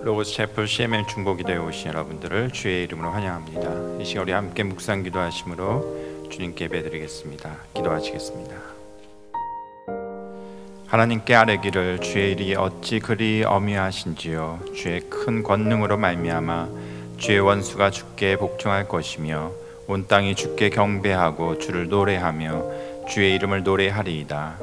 로고스 채플 CMM 중보기도에 오신 여러분들을 주의 이름으로 환영합니다. 이 시간 우리 함께 묵상 기도하심으로 주님께 예배드리겠습니다. 기도하시겠습니다. 하나님께 아뢰기를 주의 일이 어찌 그리 어미하신지요. 주의 큰 권능으로 말미암아 주의 원수가 주께 복종할 것이며 온 땅이 주께 경배하고 주를 노래하며 주의 이름을 노래하리이다.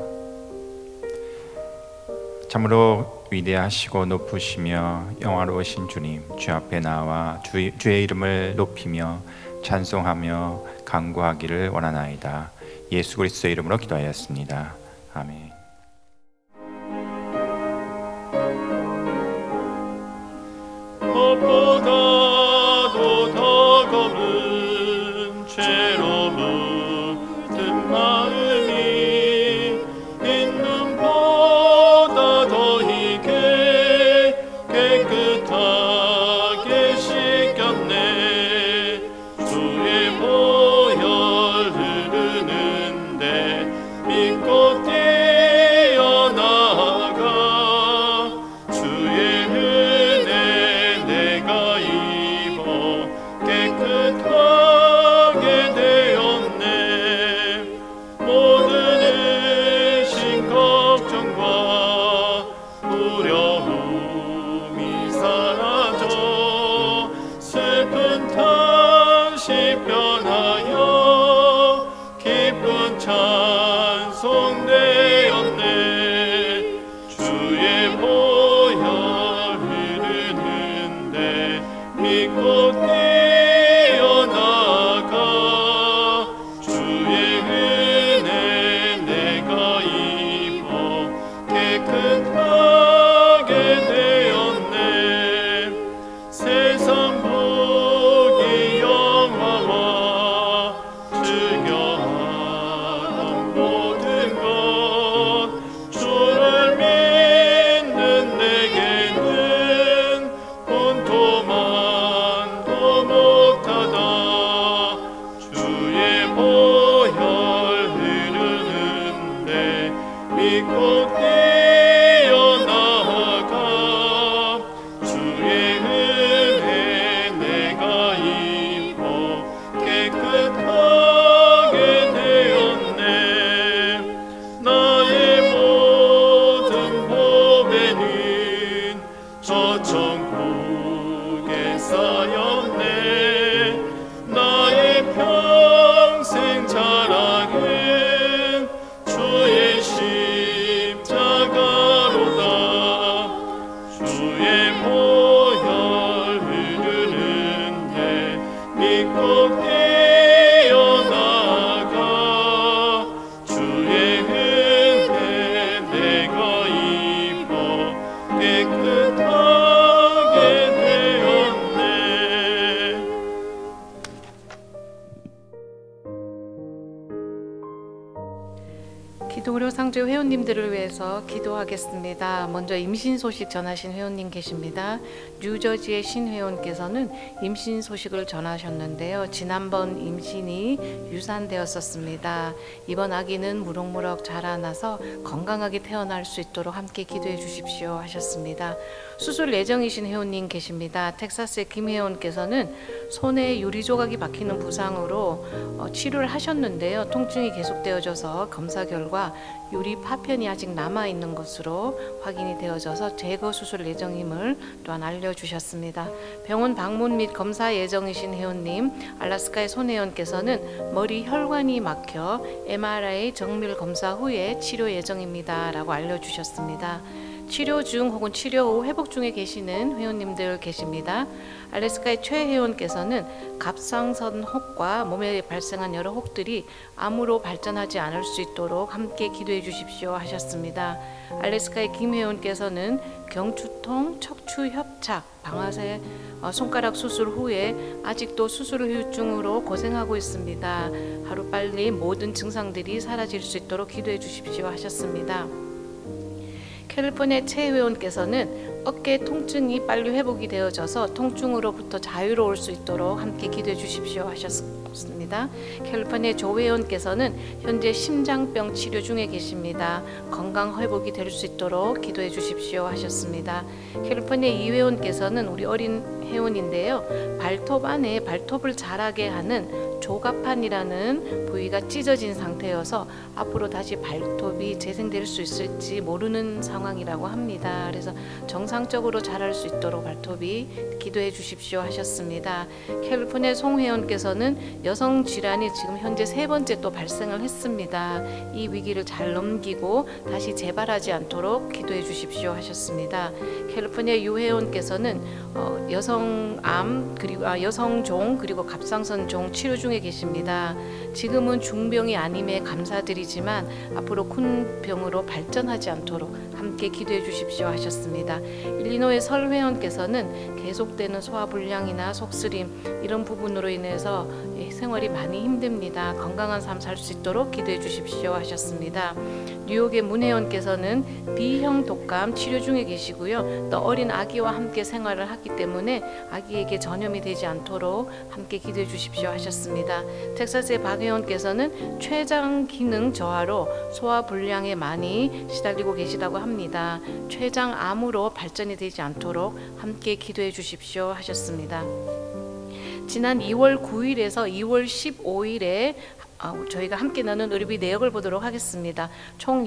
참으로 위대하시고 높으시며 영화로우신 주님, 주 앞에 나와 주의 이름을 높이며 찬송하며 간구하기를 원하나이다. 예수 그리스도의 이름으로 기도하였습니다. 아멘. 무엇보다도 더 검은 죄로 묻은 마음이 흰눈보다 더 희게 깨끗하게 씻겼네. 주의 보혈 흐르는데 믿고 뛰어나가 주의 은혜 내가 입어 깨끗하게 되었네. 모든 의심 걱정과 두려움이 사라져 슬픈 탄식 변하여 기쁜 찬송 되었네. 주의 보혈 흐르는데 믿고 뛰어나가 주의 은혜 내가 입어 깨끗하게 되었네. 세상 보기 영화와 즐겨하던 모든 것 주를 믿는 내게는 본토만도 못하다. 주의 보혈 흐르는데 믿고 뛰어나가 주의 은혜 내가 입어 깨끗하게 되었네. 나의 모든 보배는 저 천국에 쌓였네. 나의 평생 자랑은 주의 십자가로다. 주의 보혈 흐르는데 믿고 뛰어나가 주의 은혜 내가 입어 깨끗하게 되었네. 기도그리고 상주 회원님들을 위해서 기도하겠습니다. 먼저 임신 소식 전하신 회원님 계십니다. 뉴저지의 신 회원께서는 임신 소식을 전하셨는데요. 지난번 임신이 유산되었었습니다. 이번 아기는 무럭무럭 자라나서 건강하게 태어날 수 있도록 함께 기도해 주십시오 하셨습니다. 수술 예정이신 회원님 계십니다. 텍사스의 김 회원께서는 손에 유리 조각이 박히는 부상으로 치료를 하셨는데요. 통증이 계속되어져서 검사 결과 유리 파편이 아직 남아있는 것으로 확인이 되어져서 제거 수술 예정임을 또한 알려주셨습니다. 병원 방문 및 검사 예정이신 회원님, 알래스카의 손 회원께서는 머리 혈관이 막혀 MRI 정밀 검사 후에 치료 예정입니다 라고 알려주셨습니다. 치료 중 혹은 치료 후 회복 중에 계시는 회원님들 계십니다. 알래스카의 최 회원께서는 갑상선 혹과 몸에 발생한 여러 혹들이 암으로 발전하지 않을 수 있도록 함께 기도해 주십시오 하셨습니다. 알래스카의 김 회원께서는 경추통, 척추 협착, 방아쇠 손가락 수술 후에 아직도 수술 후유증으로 고생하고 있습니다. 하루빨리 모든 증상들이 사라질 수 있도록 기도해 주십시오 하셨습니다. 캘리포니아 최 회원께서는 어깨 통증이 빨리 회복이 되어져서 통증으로부터 자유로울 수 있도록 함께 기도해 주십시오 하셨습니다. 캘리포니아 조 회원께서는 현재 심장병 치료 중에 계십니다. 건강 회복이 될 수 있도록 기도해 주십시오 하셨습니다. 캘리포니아 이 회원께서는 우리 어린 회원인데요. 발톱 안에 발톱을 자라게 하는 조갑판이라는 부위가 찢어진 상태여서 앞으로 다시 발톱이 재생될 수 있을지 모르는 상황이라고 합니다. 그래서 정상적으로 자랄 수 있도록 발톱이 기도해 주십시오 하셨습니다. 캘리포니아 송 회원께서는 여성 질환이 지금 현재 3번째 또 발생을 했습니다. 이 위기를 잘 넘기고 다시 재발하지 않도록 기도해 주십시오 하셨습니다. 캘리포니아 유 회원께서는 여성암 그리고 여성종 그리고 갑상선종 치료 중에 계십니다. 지금은 중병이 아님에 감사드리지만 앞으로 큰 병으로 발전하지 않도록 함께 기도해 주십시오 하셨습니다. 일리노이 설 회원께서는 계속되는 소화불량이나 속쓰림 이런 부분으로 인해서 생활이 많이 힘듭니다. 건강한 삶 살 수 있도록 기도해 주십시오 하셨습니다. 뉴욕의 문 회원께서는 B형 독감 치료 중에 계시고요. 또 어린 아기와 함께 생활을 하기 때문에 아기에게 전염이 되지 않도록 함께 기도해 주십시오 하셨습니다. 텍사스의 박 회원께서는 췌장 기능 저하로 소화불량에 많이 시달리고 계시다고 합니다. 췌장암으로 발전이 되지 않도록 함께 기도해 주십시오 하셨습니다. 지난 2월 9일에서 2월 15일에 저희가 함께 나눈 의료비 내역을 보도록 하겠습니다. 총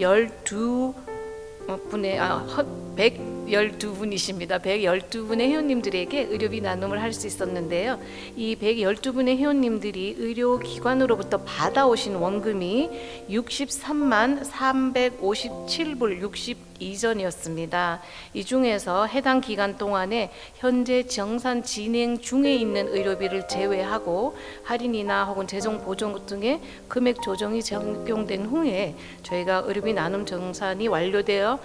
112분이십니다. 112분의 회원님들에게 의료비 나눔을 할 수 있었는데요. 이 112분의 회원님들이 의료기관으로부터 받아오신 원금이 63만 357불 62전이었습니다. 이 중에서 해당 기간 동안에 현재 정산 진행 중에 있는 의료비를 제외하고 할인이나 혹은 재정 보정 등의 금액 조정이 적용된 후에 저희가 의료비 나눔 정산이 완료되어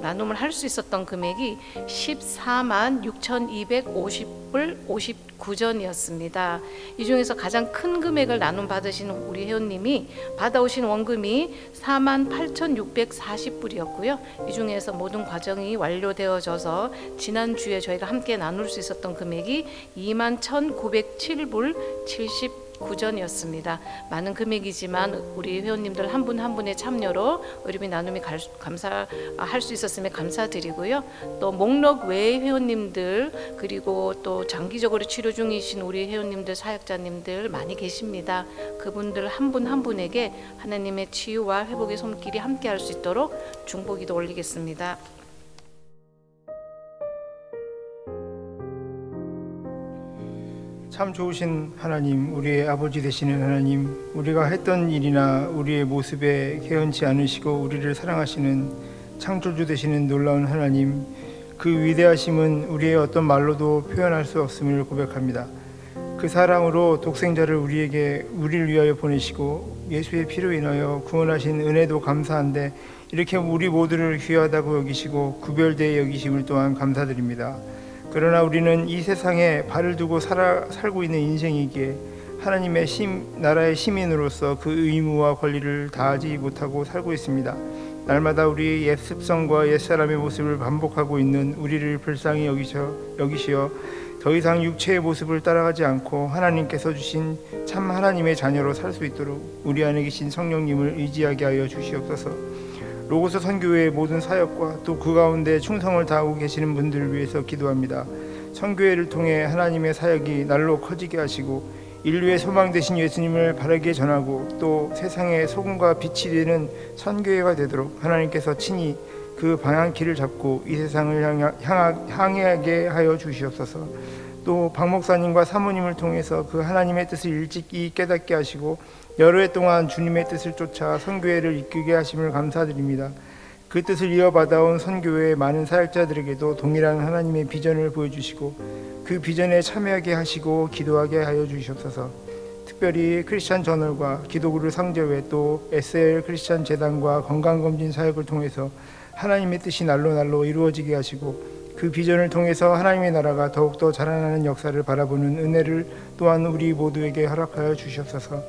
나눔을 할 수 있었던 금액이 14만 6,250불 59전이었습니다. 이 중에서 가장 큰 금액을 나눔 받으신 우리 회원님이 받아오신 원금이 4만 8,640불이었고요. 이 중에서 모든 과정이 완료되어져서 지난주에 저희가 함께 나눌 수 있었던 금액이 2만 1,907불 79전이었습니다. 많은 금액이지만 우리 회원님들 한 분 한 분의 참여로 의료비 나눔이 할 수 있었음에 감사드리고요. 또 목록 외의 회원님들 그리고 또 장기적으로 치료 중이신 우리 회원님들 사역자님들 많이 계십니다. 그분들 한 분 한 분에게 하나님의 치유와 회복의 손길이 함께 할 수 있도록 중보기도 올리겠습니다. 참 좋으신 하나님, 우리의 아버지 되시는 하나님, 우리가 했던 일이나 우리의 모습에 개의치 않으시고 우리를 사랑하시는 창조주 되시는 놀라운 하나님, 그 위대하심은 우리의 어떤 말로도 표현할 수 없음을 고백합니다. 그 사랑으로 독생자를 우리를 위하여 보내시고 예수의 피로 인하여 구원하신 은혜도 감사한데 이렇게 우리 모두를 귀하다고 여기시고 구별되어 여기심을 또한 감사드립니다. 그러나 우리는 이 세상에 발을 두고 살고 있는 인생이기에 하나님의 나라의 시민으로서 그 의무와 권리를 다하지 못하고 살고 있습니다. 날마다 우리의 옛 습성과 옛사람의 모습을 반복하고 있는 우리를 불쌍히 여기시어 더 이상 육체의 모습을 따라가지 않고 하나님께서 주신 참 하나님의 자녀로 살 수 있도록 우리 안에 계신 성령님을 의지하게 하여 주시옵소서. 로고스 선교회의 모든 사역과 또 그 가운데 충성을 다하고 계시는 분들을 위해서 기도합니다. 선교회를 통해 하나님의 사역이 날로 커지게 하시고 인류의 소망 되신 예수님을 바르게 전하고 또 세상의 소금과 빛이 되는 선교회가 되도록 하나님께서 친히 그 방향키를 잡고 이 세상을 향하게 하여 주시옵소서. 또 박 목사님과 사모님을 통해서 그 하나님의 뜻을 일찍이 깨닫게 하시고 여러 해 동안 주님의 뜻을 쫓아 선교회를 이끌게 하심을 감사드립니다. 그 뜻을 이어받아온 선교회의 많은 사역자들에게도 동일한 하나님의 비전을 보여주시고 그 비전에 참여하게 하시고 기도하게 하여 주시옵소서. 특별히 크리스찬 저널과 기도그룹 상제회 또 SL 크리스찬 재단과 건강검진 사역을 통해서 하나님의 뜻이 날로 이루어지게 하시고 그 비전을 통해서 하나님의 나라가 더욱더 자라나는 역사를 바라보는 은혜를 또한 우리 모두에게 허락하여 주시옵소서.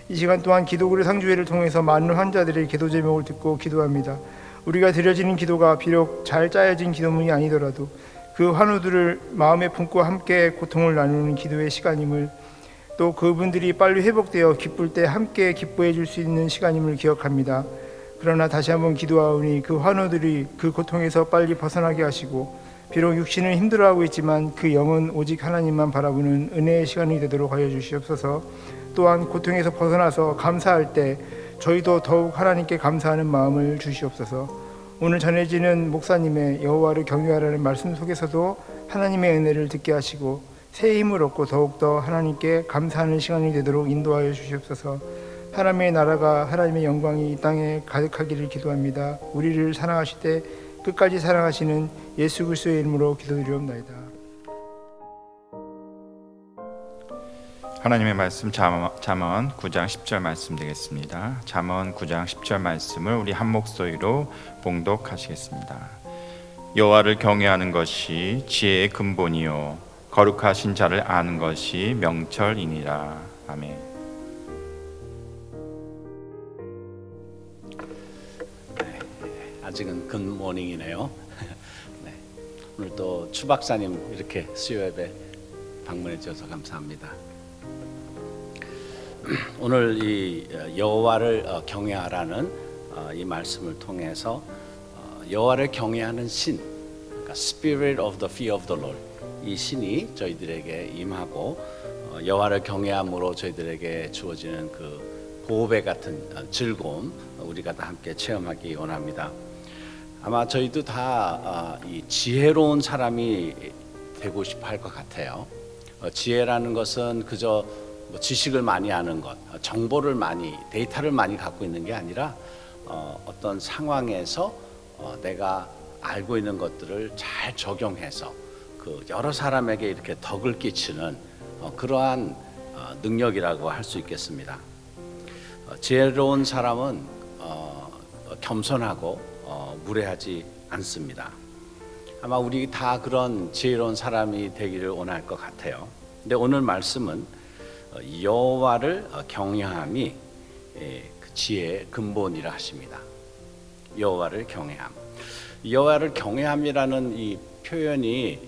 이 시간 또한 기도그룹 상주회를 통해서 많은 환자들의 기도 제목을 듣고 기도합니다. 우리가 드려지는 기도가 비록 잘 짜여진 기도문이 아니더라도 그 환우들을 마음에 품고 함께 고통을 나누는 기도의 시간임을 또 그분들이 빨리 회복되어 기쁠 때 함께 기뻐해 줄 수 있는 시간임을 기억합니다. 그러나 다시 한번 기도하오니 그 환우들이 그 고통에서 빨리 벗어나게 하시고 비록 육신은 힘들어하고 있지만 그 영은 오직 하나님만 바라보는 은혜의 시간이 되도록 하여 주시옵소서. 또한 고통에서 벗어나서 감사할 때 저희도 더욱 하나님께 감사하는 마음을 주시옵소서. 오늘 전해지는 목사님의 여호와를 경외하라는 말씀 속에서도 하나님의 은혜를 듣게 하시고 새 힘을 얻고 더욱더 하나님께 감사하는 시간이 되도록 인도하여 주시옵소서. 하나님의 나라가 하나님의 영광이 이 땅에 가득하기를 기도합니다. 우리를 사랑하실 때 끝까지 사랑하시는 예수 그리스도의 이름으로 기도드리옵나이다. 하나님의 말씀 잠언 9장 10절 말씀 되겠습니다. 잠언 9장 10절 말씀을 우리 한 목소리로 봉독하시겠습니다. 여호와를 경외하는 것이 지혜의 근본이요 거룩하신 자를 아는 것이 명철이니라. 아멘. 아직은 굿모닝이네요. 네. 오늘 또 추 박사님 이렇게 수요 예배 방문해 주셔서 감사합니다. 오늘 이 여호와를 경외하라는 이 말씀을 통해서 여호와를 경외하는 신, 그러니까 Spirit of the Fear of the Lord, 이 신이 저희들에게 임하고 여호와를 경외함으로 저희들에게 주어지는 그 보배 같은 즐거움 우리가 다 함께 체험하기 원합니다. 아마 저희도 다 이 지혜로운 사람이 되고 싶어 할 것 같아요. 지혜라는 것은 그저 뭐 지식을 많이 아는 것, 정보를 많이, 데이터를 많이 갖고 있는 게 아니라 어떤 상황에서 내가 알고 있는 것들을 잘 적용해서 그 여러 사람에게 이렇게 덕을 끼치는 그러한 능력이라고 할 수 있겠습니다. 지혜로운 사람은 겸손하고 무례하지 않습니다. 아마 우리 다 그런 지혜로운 사람이 되기를 원할 것 같아요. 근데 오늘 말씀은 여호와를 경외함이 그 지혜의 근본이라 하십니다. 여호와를 경외함. 여호와를 경외함이라는 이 표현이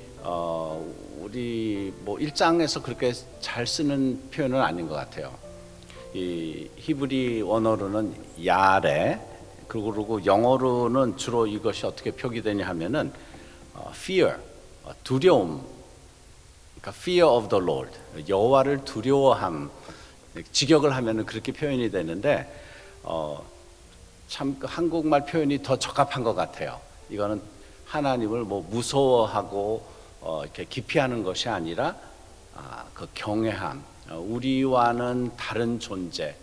우리 뭐 일장에서 그렇게 잘 쓰는 표현은 아닌 것 같아요. 이 히브리 원어로는 야레, 그리고 영어로는 주로 이것이 어떻게 표기되냐 하면은 fear, 두려움, 그러니까 fear of the Lord, 여호와를 두려워함, 직역을 하면은 그렇게 표현이 되는데 참 한국말 표현이 더 적합한 것 같아요. 이거는 하나님을 뭐 무서워하고 이렇게 기피하는 것이 아니라 그 경외함, 우리와는 다른 존재,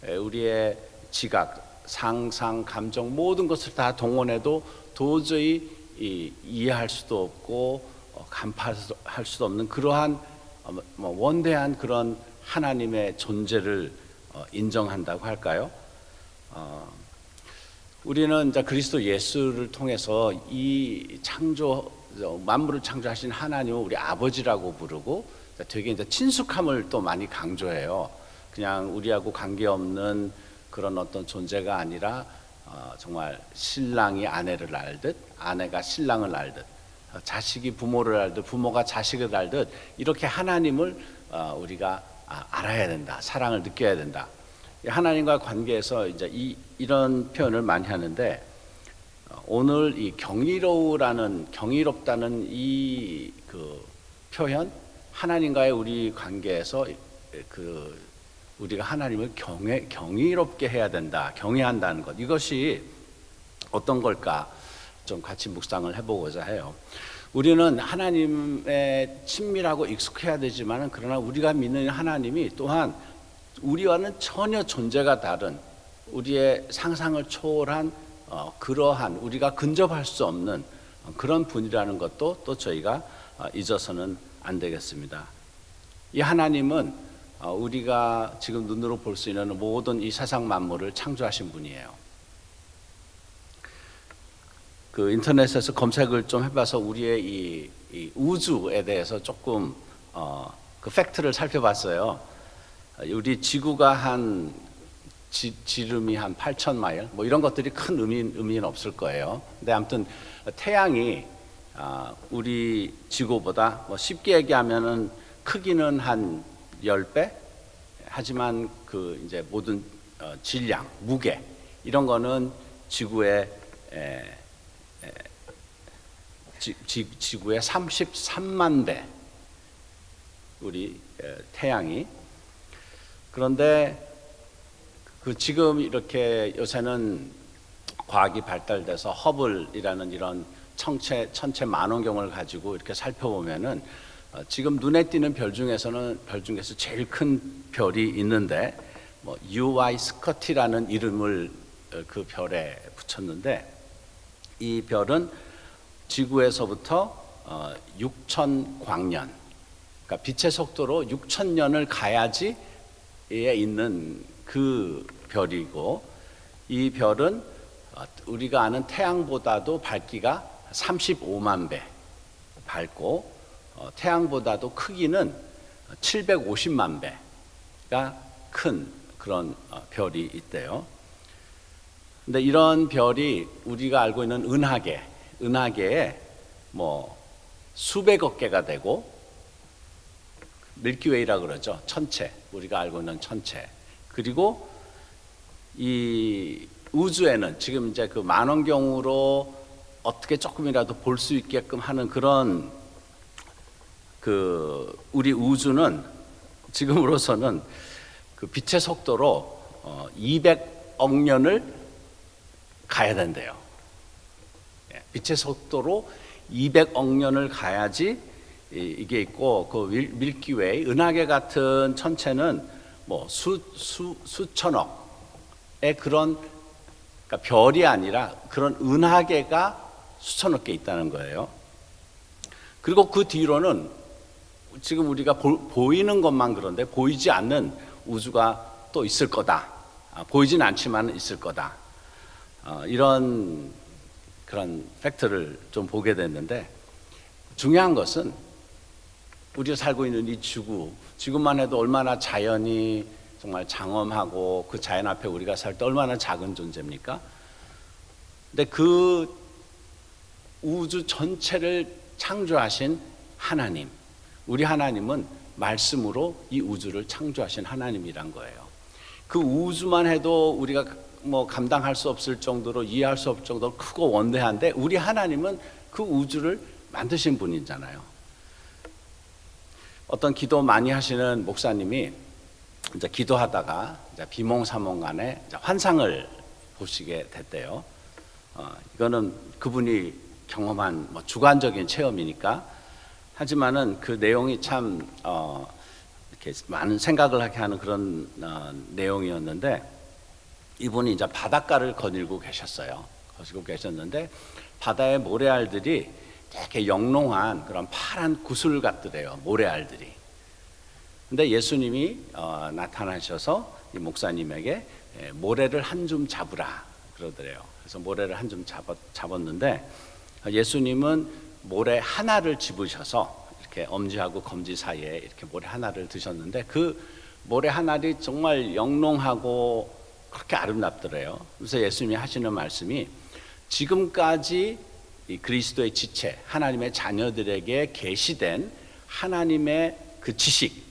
우리의 지각, 상상, 감정 모든 것을 다 동원해도 도저히 이해할 수도 없고 간파할 수도 없는 그러한 원대한 그런 하나님의 존재를 인정한다고 할까요? 우리는 이제 그리스도 예수를 통해서 이 창조 만물을 창조하신 하나님을 우리 아버지라고 부르고 되게 이제 친숙함을 또 많이 강조해요. 그냥 우리하고 관계없는 그런 어떤 존재가 아니라 정말 신랑이 아내를 알듯, 아내가 신랑을 알듯, 자식이 부모를 알듯, 부모가 자식을 알듯 이렇게 하나님을 우리가 알아야 된다, 사랑을 느껴야 된다. 하나님과 관계에서 이제 이런 표현을 많이 하는데 오늘 이 경이롭다는 이 그 표현, 하나님과의 우리 관계에서 그 우리가 하나님을 경이롭게 해야 된다, 경외한다는 것, 이것이 어떤 걸까 좀 같이 묵상을 해보고자 해요. 우리는 하나님의 친밀하고 익숙해야 되지만 그러나 우리가 믿는 하나님이 또한 우리와는 전혀 존재가 다른 우리의 상상을 초월한 그러한 우리가 근접할 수 없는 그런 분이라는 것도 또 저희가 잊어서는 안 되겠습니다. 이 하나님은 우리가 지금 눈으로 볼 수 있는 모든 이 세상 만물을 창조하신 분이에요. 그 인터넷에서 검색을 좀 해봐서 우리의 이 우주에 대해서 조금 그 팩트를 살펴봤어요. 우리 지구가 한 지름이 한 8,000마일, 뭐 이런 것들이 큰 의미는 없을 거예요. 근데 아무튼 태양이 우리 지구보다 뭐 쉽게 얘기하면은 크기는 한 10배, 하지만 그 이제 모든 질량, 무게 이런 거는 지구의 지구의 33만 배 우리 태양이. 그런데 그 지금 이렇게 요새는 과학이 발달돼서 허블이라는 이런 천체 만원경을 가지고 이렇게 살펴보면은 지금 눈에 띄는 별 중에서 제일 큰 별이 있는데 뭐 UY 스커티라는 이름을 그 별에 붙였는데 이 별은 지구에서부터 6천 광년, 그러니까 빛의 속도로 6천 년을 가야지에 있는 그 별이고, 이 별은 우리가 아는 태양보다도 밝기가 35만 배 밝고 태양보다도 크기는 750만 배가 큰 그런 별이 있대요. 근데 이런 별이 우리가 알고 있는 은하계에 뭐 수백억 개가 되고, 밀키웨이라 그러죠. 천체, 우리가 알고 있는 천체. 그리고 이 우주에는 지금 이제 그 만원경으로 어떻게 조금이라도 볼 수 있게끔 하는 그런 그 우리 우주는 지금으로서는 그 빛의 속도로 200억 년을 가야 된대요. 빛의 속도로 200억 년을 가야지 이게 있고, 그 밀키웨이 은하계 같은 천체는 뭐 수천억의 그런, 그러니까 별이 아니라 그런 은하계가 수천억 개 있다는 거예요. 그리고 그 뒤로는 지금 우리가 보이는 것만 그런데 보이지 않는 우주가 또 있을 거다. 보이진 않지만 있을 거다. 이런 그런 팩트를 좀 보게 됐는데, 중요한 것은 우리가 살고 있는 이 지구만 해도 얼마나 자연이 정말 장엄하고 그 자연 앞에 우리가 살 때 얼마나 작은 존재입니까? 근데 그 우주 전체를 창조하신 하나님, 우리 하나님은 말씀으로 이 우주를 창조하신 하나님이란 거예요. 그 우주만 해도 우리가 뭐 감당할 수 없을 정도로, 이해할 수 없을 정도로 크고 원대한데, 우리 하나님은 그 우주를 만드신 분이잖아요. 어떤 기도 많이 하시는 목사님이 이제 기도하다가 이제 비몽사몽간에 이제 환상을 보시게 됐대요. 이거는 그분이 경험한 뭐 주관적인 체험이니까, 하지만은 그 내용이 참 이렇게 많은 생각을 하게 하는 그런 내용이었는데, 이분이 이제 바닷가를 거닐고 계셨는데 바다의 모래알들이 되게 영롱한 그런 파란 구슬 같더래요, 모래알들이. 근데 예수님이 나타나셔서 이 목사님에게 모래를 한 줌 잡으라 그러더래요. 그래서 모래를 한 줌 잡았는데, 예수님은 모래 하나를 집으셔서 이렇게 엄지하고 검지 사이에 이렇게 모래 하나를 드셨는데, 그 모래 하나이 정말 영롱하고 그렇게 아름답더래요. 그래서 예수님이 하시는 말씀이, 지금까지 이 그리스도의 지체, 하나님의 자녀들에게 계시된 하나님의 그 지식,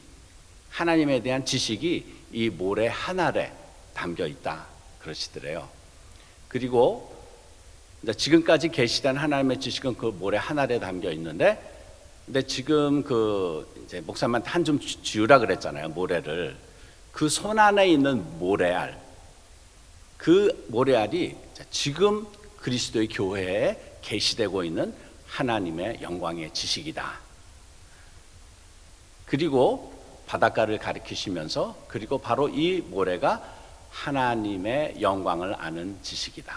하나님에 대한 지식이 이 모래 하나에 담겨 있다 그러시더래요. 그리고 지금까지 계시된 하나님의 지식은 그 모래 하나에 담겨 있는데, 근데 지금 그 이제 목사님한테 한 줌 쥐우라 그랬잖아요, 모래를. 그 손 안에 있는 모래알, 그 모래알이 지금 그리스도의 교회에 계시되고 있는 하나님의 영광의 지식이다. 그리고 바닷가를 가리키시면서, 그리고 바로 이 모래가 하나님의 영광을 아는 지식이다.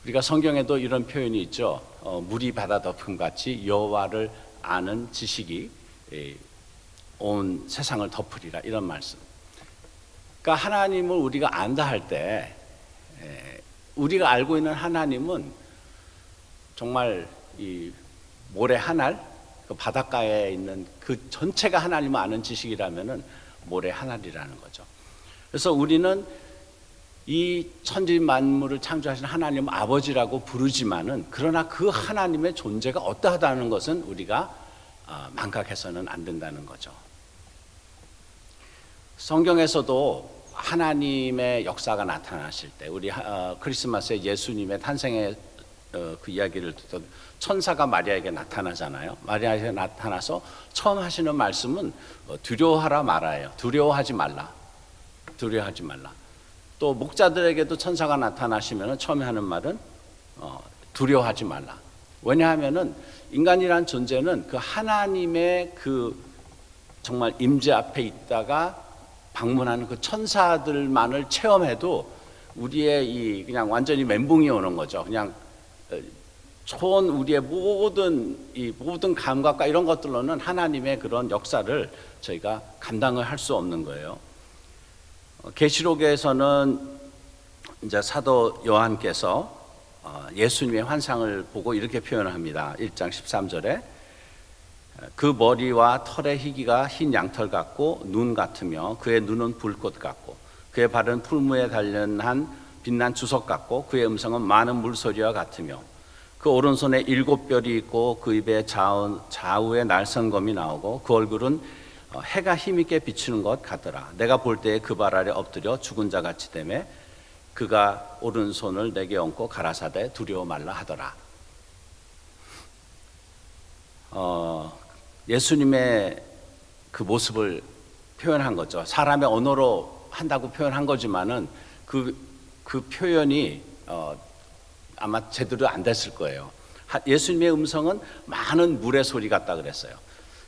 우리가 성경에도 이런 표현이 있죠. 물이 바다 덮음 같이 여호와를 아는 지식이 온 세상을 덮으리라, 이런 말씀. 그러니까 하나님을 우리가 안다 할 때, 우리가 알고 있는 하나님은 정말 이 모래 하나, 그 바닷가에 있는 그 전체가 하나님을 아는 지식이라면은 모래 하나이라는 거죠. 그래서 우리는 이 천지 만물을 창조하신 하나님 아버지라고 부르지만은, 그러나 그 하나님의 존재가 어떠하다는 것은 우리가 망각해서는 안 된다는 거죠. 성경에서도 하나님의 역사가 나타나실 때 우리 크리스마스에 예수님의 탄생의 그 이야기를 듣던 천사가 마리아에게 나타나잖아요. 마리아에게 나타나서 처음 하시는 말씀은 두려워하라 말아요. 두려워하지 말라. 두려워하지 말라. 또 목자들에게도 천사가 나타나시면 처음에 하는 말은 두려워하지 말라. 왜냐하면은 인간이란 존재는 그 하나님의 그 정말 임재 앞에 있다가 방문하는 그 천사들만을 체험해도 우리의 이 그냥 완전히 멘붕이 오는 거죠. 그냥 우리의 모든 감각과 이런 것들로는 하나님의 그런 역사를 저희가 감당을 할 수 없는 거예요. 계시록에서는 이제 사도 요한께서 예수님의 환상을 보고 이렇게 표현을 합니다. 1장 13절에 그 머리와 털의 희기가 흰 양털 같고 눈 같으며 그의 눈은 불꽃 같고 그의 발은 풀무에 단련한 빛난 주석 같고 그의 음성은 많은 물소리와 같으며 그 오른손에 7별이 있고 그 입에 좌우에 날선검이 나오고 그 얼굴은 해가 힘있게 비추는 것 같더라. 내가 볼 때에 그 발 아래 엎드려 죽은 자 같이 되매 그가 오른손을 내게 얹고 가라사대 두려워 말라 하더라. 예수님의 그 모습을 표현한 거죠. 사람의 언어로 한다고 표현한 거지만은 그 표현이 아마 제대로 안 됐을 거예요. 예수님의 음성은 많은 물의 소리 같다 그랬어요.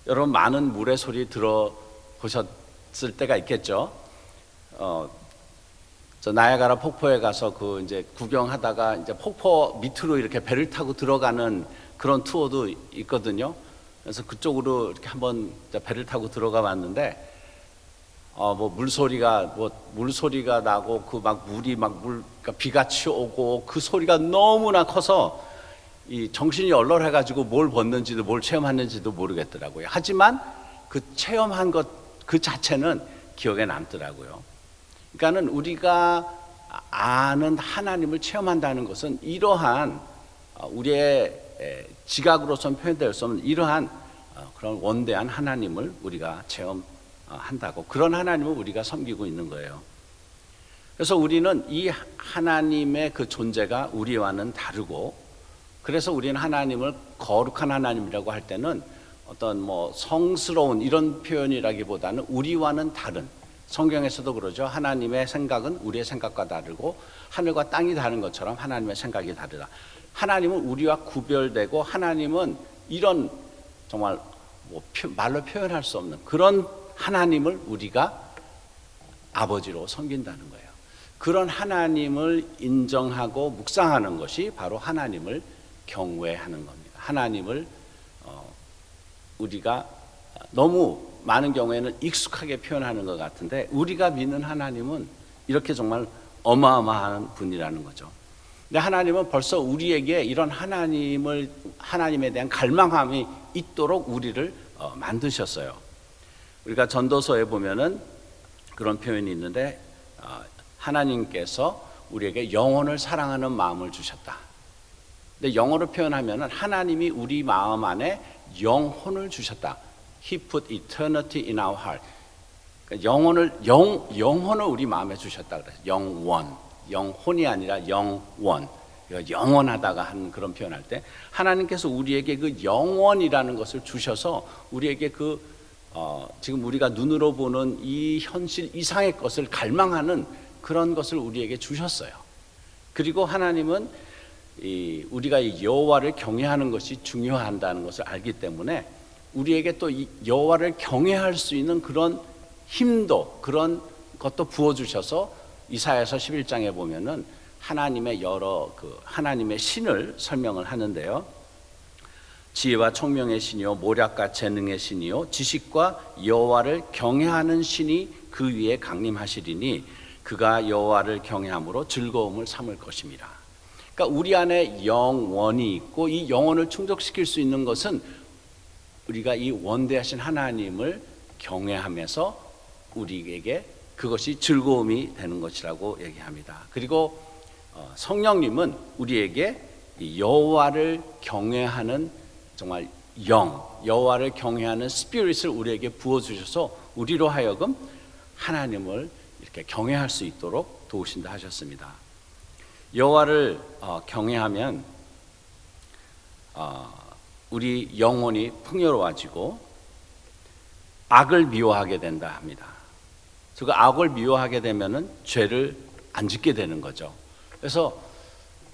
여러분 많은 물의 소리 들어보셨을 때가 있겠죠. 저 나야가라 폭포에 가서 그 이제 구경하다가 이제 폭포 밑으로 이렇게 배를 타고 들어가는 그런 투어도 있거든요. 그래서 그쪽으로 이렇게 한번 배를 타고 들어가 봤는데 물소리가 나고 그 막 물이 그러니까 비가 치오고 그 소리가 너무나 커서 이 정신이 얼얼해가지고 뭘 봤는지도 뭘 체험했는지도 모르겠더라고요. 하지만 그 체험한 것 그 자체는 기억에 남더라고요. 그러니까는 우리가 아는 하나님을 체험한다는 것은 이러한 우리의 지각으로서는 표현될 수 없는 이러한 그런 원대한 하나님을 우리가 체험한다고, 그런 하나님을 우리가 섬기고 있는 거예요. 그래서 우리는 이 하나님의 그 존재가 우리와는 다르고, 그래서 우리는 하나님을 거룩한 하나님이라고 할 때는 어떤 성스러운 이런 표현이라기보다는 우리와는 다른, 성경에서도 그러죠. 하나님의 생각은 우리의 생각과 다르고 하늘과 땅이 다른 것처럼 하나님의 생각이 다르다. 하나님은 우리와 구별되고, 하나님은 이런 정말 말로 표현할 수 없는 그런 하나님을 우리가 아버지로 섬긴다는 거예요. 그런 하나님을 인정하고 묵상하는 것이 바로 하나님을 경외하는 겁니다. 하나님을 우리가 너무 많은 경우에는 익숙하게 표현하는 것 같은데, 우리가 믿는 하나님은 이렇게 정말 어마어마한 분이라는 거죠. 근데 하나님은 벌써 우리에게 이런 하나님에 대한 갈망함이 있도록 우리를 만드셨어요. 우리가 전도서에 보면은 그런 표현이 있는데, 하나님께서 우리에게 영혼을 사랑하는 마음을 주셨다. 근데 영어로 표현하면은 하나님이 우리 마음 안에 영혼을 주셨다. He put eternity in our heart. 그러니까 영혼을 우리 마음에 주셨다 그래서 영혼이 아니라 영원. 영원하다가 하는 그런 표현할 때 하나님께서 우리에게 그 영원이라는 것을 주셔서 우리에게 지금 우리가 눈으로 보는 이 현실 이상의 것을 갈망하는 그런 것을 우리에게 주셨어요. 그리고 하나님은 우리가 이 여호와를 경외하는 것이 중요하다는 것을 알기 때문에 우리에게 또 이 여호와를 경외할 수 있는 그런 힘도, 그런 것도 부어주셔서 이사야서 11장에 보면은 하나님의 하나님의 신을 설명을 하는데요. 지혜와 총명의 신이요 모략과 재능의 신이요 지식과 여호와를 경외하는 신이 그 위에 강림하시리니 그가 여호와를 경외함으로 즐거움을 삼을 것입니다. 그러니까 우리 안에 영원이 있고, 이 영혼을 충족시킬 수 있는 것은 우리가 이 원대하신 하나님을 경외하면서 우리에게 그것이 즐거움이 되는 것이라고 얘기합니다. 그리고 성령님은 우리에게 여호와를 경외하는 정말 여호와를 경외하는 스피릿을 우리에게 부어주셔서 우리로 하여금 하나님을 이렇게 경외할 수 있도록 도우신다 하셨습니다. 여호와를 경외하면 우리 영혼이 풍요로워지고 악을 미워하게 된다 합니다. 그 악을 미워하게 되면은 죄를 안 짓게 되는 거죠. 그래서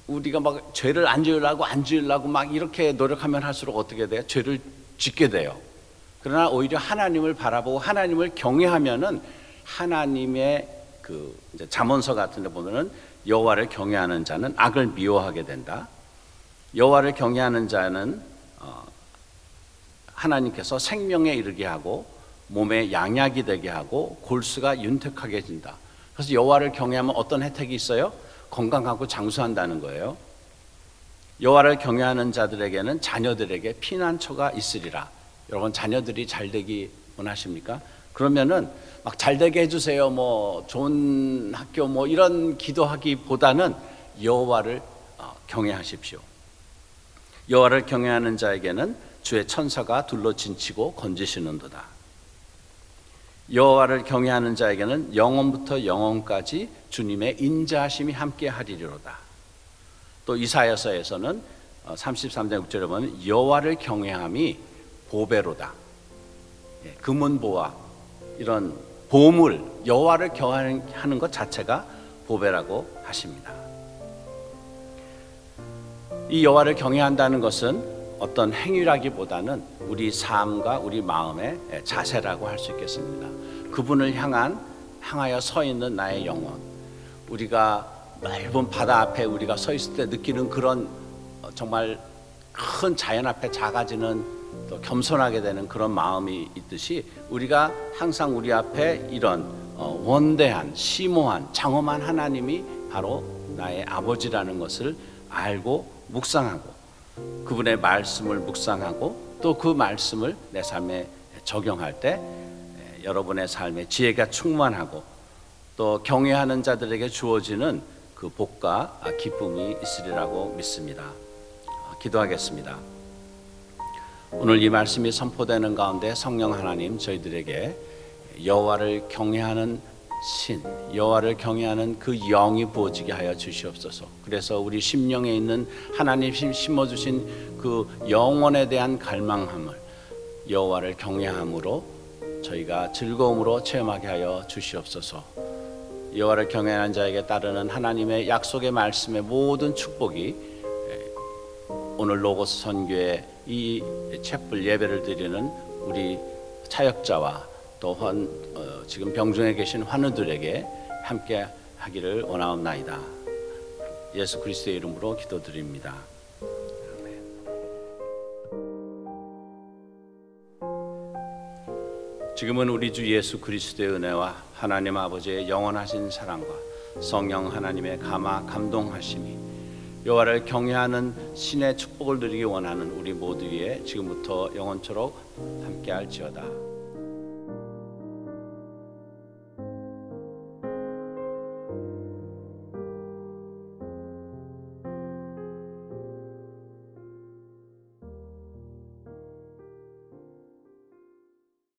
우리가 막 죄를 안 지으려고 막 이렇게 노력하면 할수록 어떻게 돼요? 죄를 짓게 돼요. 그러나 오히려 하나님을 바라보고 하나님을 경외하면은 하나님의 그 이제 잠언서 같은 데 보면은 여호와를 경외하는 자는 악을 미워하게 된다. 여호와를 경외하는 자는 하나님께서 생명에 이르게 하고 몸에 양약이 되게 하고 골수가 윤택하게 진다. 그래서 여호와를 경외하면 어떤 혜택이 있어요? 건강하고 장수한다는 거예요. 여호와를 경외하는 자들에게는 자녀들에게 피난처가 있으리라. 여러분 자녀들이 잘 되기 원하십니까? 그러면은 막 잘 되게 해주세요. 뭐 좋은 학교 뭐 이런 기도하기보다는 여호와를 경외하십시오. 여호와를 경외하는 자에게는 주의 천사가 둘러 진치고 건지시는도다. 여호와를 경외하는 자에게는 영원부터 영원까지 주님의 인자하심이 함께 하리로다. 또 이사야서에서는 33장 6절에 보면 여호와를 경외함이 보배로다. 금은보화 이런 보물 여호와를 경외하는 것 자체가 보배라고 하십니다. 이 여호와를 경외한다는 것은 어떤 행위라기보다는 우리 삶과 우리 마음의 자세라고 할 수 있겠습니다. 그분을 향하여 서 있는 나의 영혼, 우리가 넓은 바다 앞에 우리가 서 있을 때 느끼는 그런 정말 큰 자연 앞에 작아지는 또 겸손하게 되는 그런 마음이 있듯이 우리가 항상 우리 앞에 이런 원대한 심오한 장엄한 하나님이 바로 나의 아버지라는 것을 알고 묵상하고 그분의 말씀을 묵상하고 또 그 말씀을 내 삶에 적용할 때 여러분의 삶에 지혜가 충만하고 또 경외하는 자들에게 주어지는 그 복과 기쁨이 있으리라고 믿습니다. 기도하겠습니다. 오늘 이 말씀이 선포되는 가운데 성령 하나님 저희들에게 여호와를 경외하는 신, 여호와를 경외하는 그 영이 부어지게 하여 주시옵소서. 그래서 우리 심령에 있는 하나님 심어주신 그 영혼에 대한 갈망함을 여호와를 경외함으로 저희가 즐거움으로 체험하게 하여 주시옵소서. 여호와를 경외하는 자에게 따르는 하나님의 약속의 말씀의 모든 축복이 오늘 로고스 선교의 이 촛불 예배를 드리는 우리 차역자와 또 지금 병중에 계신 환우들에게 함께 하기를 원하옵나이다. 예수 그리스도의 이름으로 기도드립니다. 지금은 우리 주 예수 그리스도의 은혜와 하나님 아버지의 영원하신 사랑과 성령 하나님의 감동하심이 여호와를 경외하는 신의 축복을 누리기 원하는 우리 모두에 지금부터 영원토록 함께할지어다.